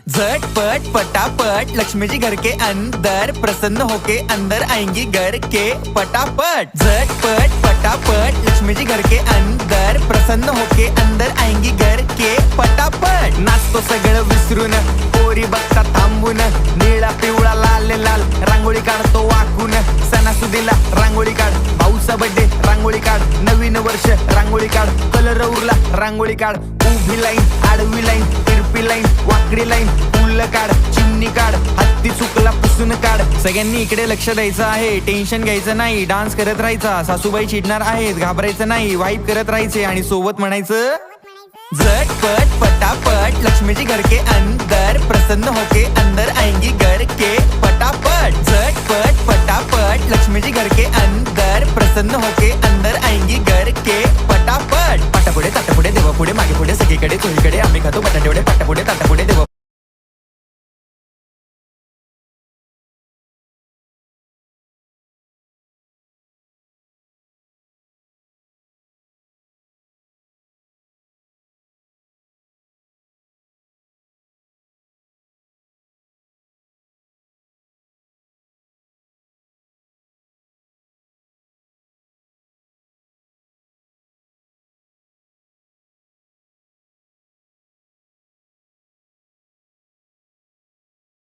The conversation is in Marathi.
झटपट पटापट लक्ष्मी जी घर के अंदर प्रसन्न होके अंदर आएंगी घर के पटापट। झटपट पटापट लक्ष्मी जी घर के अंदर प्रसन्न होके अंदर आएंगी घर के पटापट। नाचतो सगळं विसरून पोरी बघता थांबून, निळा पिवळा लाल लाल रांगोळी काढतो वाकून। सणासुदीला रांगोळी काढ, भाऊचा बर्थडे रांगोळी काढ, नवीन वर्ष रांगोळी काढ, कलर उरला रांगोळी काढ। उभी लाईन, आडवी लाईन, तिरपी लाईन, वाकडी लाईन, फुल काढ, चिमणी काढ, हत्ती चुकला पुसून काढ। सगळ्यांनी इकडे लक्ष द्यायचं आहे, टेन्शन घ्यायचं नाही, डान्स करत राहायचा। सासूबाई चिडणार आहेत, घाबरायचं नाही, वाईप करत राहायचे आणि सोबत म्हणायचं झटपट पटापट लक्ष्मी जी घर के अंदर प्रसन्न होके अंदर आएंगी घर के पटापट। झटपट पटापट लक्ष्मी जी घर के अंदर प्रसन्न होके अंदर आएंगी घर के पटापट। पाटापुढे ताटापुढे देवापुढे मागे पुढे सगळीकडे चोहीकडे आम्ही खातो बटाटेवडे, पाटापुढे ताटापुढे देवा